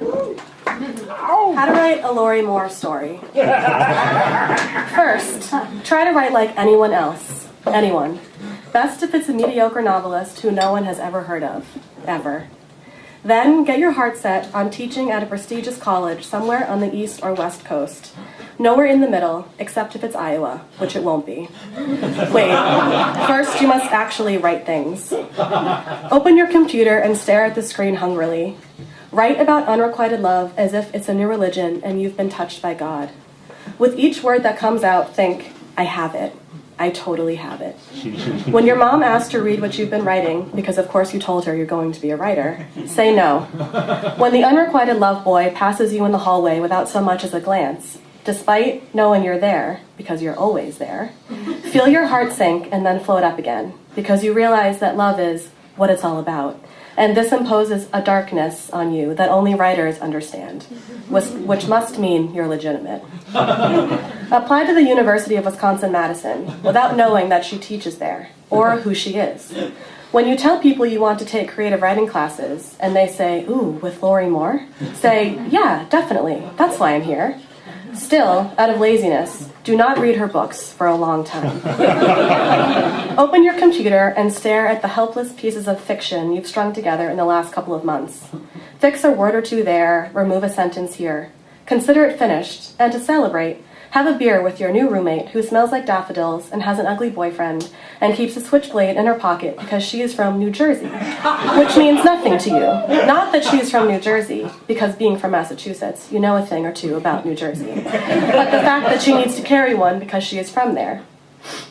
How to write a Lori Moore story. First, try to write like anyone else. Anyone. Best if it's a mediocre novelist who no one has ever heard of. Ever. Then, get your heart set on teaching at a prestigious college somewhere on the East or West Coast. Nowhere in the middle, except if it's Iowa, which it won't be. Wait, first you must actually write things. Open your computer and stare at the screen hungrily. Write about unrequited love as if it's a new religion and you've been touched by God. With each word that comes out, think, I have it. I totally have it. When your mom asks to read what you've been writing, because of course you told her you're going to be a writer, say no. When the unrequited love boy passes you in the hallway without so much as a glance, despite knowing you're there, because you're always there, feel your heart sink and then float up again, because you realize that love is what it's all about. And this imposes a darkness on you that only writers understand, which must mean you're legitimate. Apply to the University of Wisconsin-Madison without knowing that she teaches there, or who she is. When you tell people you want to take creative writing classes, and they say, ooh, with Lori Moore, say, yeah, definitely, that's why I'm here. Still, out of laziness, do not read her books for a long time. Open your computer and stare at the helpless pieces of fiction you've strung together in the last couple of months. Fix a word or two there, remove a sentence here. Consider it finished, and to celebrate, have a beer with your new roommate who smells like daffodils and has an ugly boyfriend and keeps a switchblade in her pocket because she is from New Jersey, which means nothing to you. Not that she's from New Jersey, because being from Massachusetts, you know a thing or two about New Jersey, but the fact that she needs to carry one because she is from there.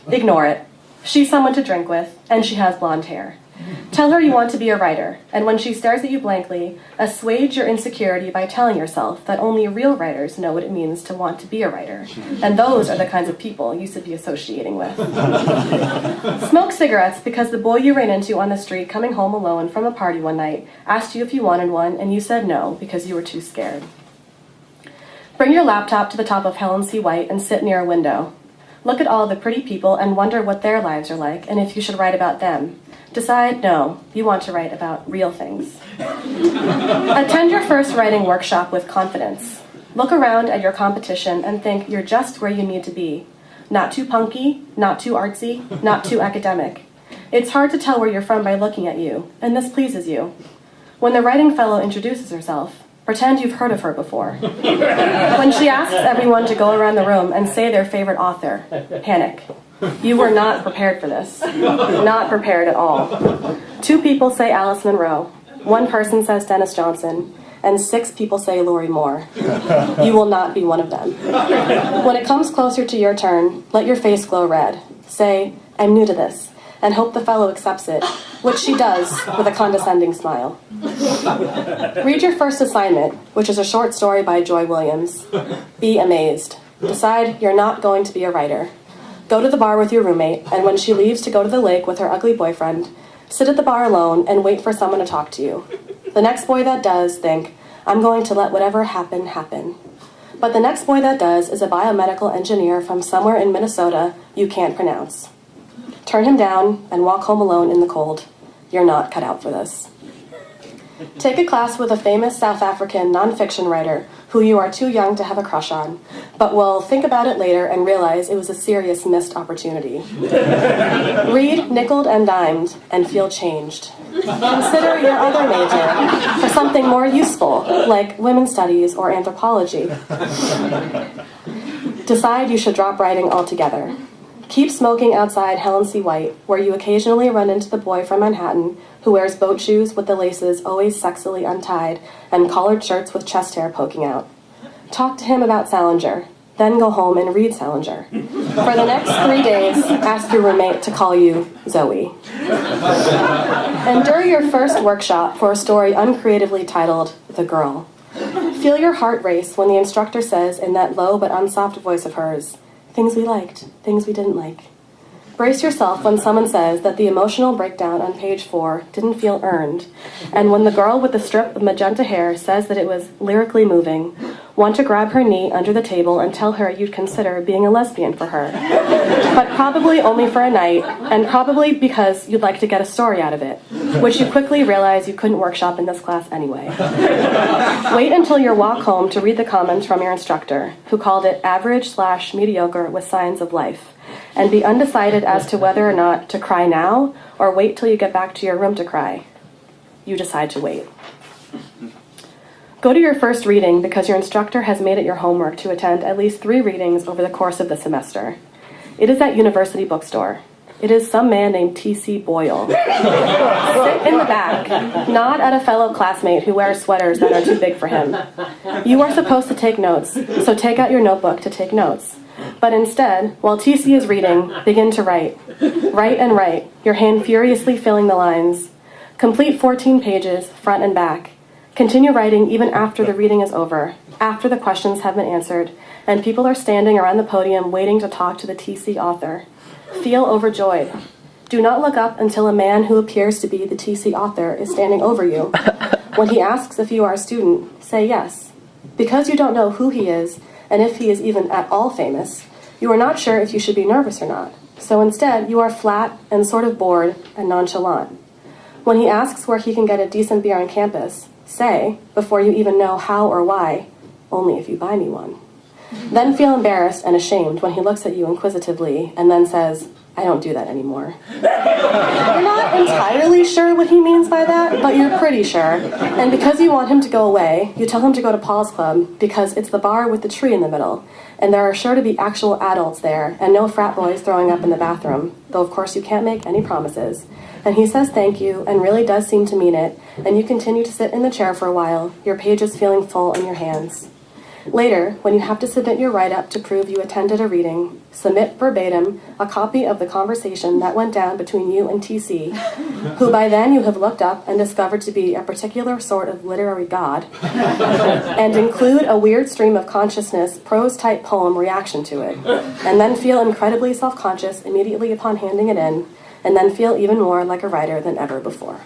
Ignore it. She's someone to drink with, and she has blonde hair. Tell her you want to be a writer, and when she stares at you blankly, assuage your insecurity by telling yourself that only real writers know what it means to want to be a writer, and those are the kinds of people you should be associating with. Smoke cigarettes because the boy you ran into on the street coming home alone from a party one night asked you if you wanted one, and you said no because you were too scared. Bring your laptop to the top of Helen C. White and sit near a window. Look at all the pretty people and wonder what their lives are like and if you should write about them. Decide, no, you want to write about real things. Attend your first writing workshop with confidence. Look around at your competition and think you're just where you need to be. Not too punky, not too artsy, not too academic. It's hard to tell where you're from by looking at you, and this pleases you. When the writing fellow introduces herself, pretend you've heard of her before. When she asks everyone to go around the room and say their favorite author, panic. You were not prepared for this. Not prepared at all. 2 people say Alice Munro, 1 person says Dennis Johnson, and 6 people say Lori Moore. You will not be one of them. When it comes closer to your turn, let your face glow red. Say, I'm new to this, and hope the fellow accepts it, which she does with a condescending smile. Read your first assignment, which is a short story by Joy Williams. Be amazed. Decide you're not going to be a writer. Go to the bar with your roommate, and when she leaves to go to the lake with her ugly boyfriend, sit at the bar alone and wait for someone to talk to you. The next boy that does, think, I'm going to let whatever happen, happen. But the next boy that does is a biomedical engineer from somewhere in Minnesota you can't pronounce. Turn him down and walk home alone in the cold. You're not cut out for this. Take a class with a famous South African nonfiction writer who you are too young to have a crush on, but will think about it later and realize it was a serious missed opportunity. Read Nickeled and Dimed and feel changed. Consider your other major for something more useful, like women's studies or anthropology. Decide you should drop writing altogether. Keep smoking outside Helen C. White, where you occasionally run into the boy from Manhattan who wears boat shoes with the laces always sexily untied and collared shirts with chest hair poking out. Talk to him about Salinger, then go home and read Salinger. For the next 3 days, ask your roommate to call you Zoe. Endure your first workshop for a story uncreatively titled The Girl. Feel your heart race when the instructor says in that low but unsoft voice of hers, things we liked, things we didn't like. Brace yourself when someone says that the emotional breakdown on page 4 didn't feel earned, and when the girl with the strip of magenta hair says that it was lyrically moving, want to grab her knee under the table and tell her you'd consider being a lesbian for her, but probably only for a night, and probably because you'd like to get a story out of it, which you quickly realize you couldn't workshop in this class anyway. Wait until your walk home to read the comments from your instructor, who called it average/mediocre with signs of life, and be undecided as to whether or not to cry now or wait till you get back to your room to cry. You decide to wait. Go to your first reading because your instructor has made it your homework to attend at least 3 readings over the course of the semester. It is at University Bookstore. It is some man named T.C. Boyle. Sit in the back, nod at a fellow classmate who wears sweaters that are too big for him. You are supposed to take notes, so take out your notebook to take notes. But instead, while T.C. is reading, begin to write. Write and write, your hand furiously filling the lines. Complete 14 pages, front and back. Continue writing even after the reading is over, after the questions have been answered, and people are standing around the podium waiting to talk to the TC author. Feel overjoyed. Do not look up until a man who appears to be the TC author is standing over you. When he asks if you are a student, say yes. Because you don't know who he is, and if he is even at all famous, you are not sure if you should be nervous or not. So instead, you are flat and sort of bored and nonchalant. When he asks where he can get a decent beer on campus, say, before you even know how or why, only if you buy me one. Then feel embarrassed and ashamed when he looks at you inquisitively and then says, I don't do that anymore. You're not entirely sure what he means by that, but you're pretty sure. And because you want him to go away, you tell him to go to Paul's Club because it's the bar with the tree in the middle, and there are sure to be actual adults there and no frat boys throwing up in the bathroom, though of course you can't make any promises. And he says thank you and really does seem to mean it, and you continue to sit in the chair for a while, your pages feeling full in your hands. Later, when you have to submit your write-up to prove you attended a reading, submit verbatim a copy of the conversation that went down between you and TC, who by then you have looked up and discovered to be a particular sort of literary god, and include a weird stream of consciousness prose-type poem reaction to it, and then feel incredibly self-conscious immediately upon handing it in, and then feel even more like a writer than ever before.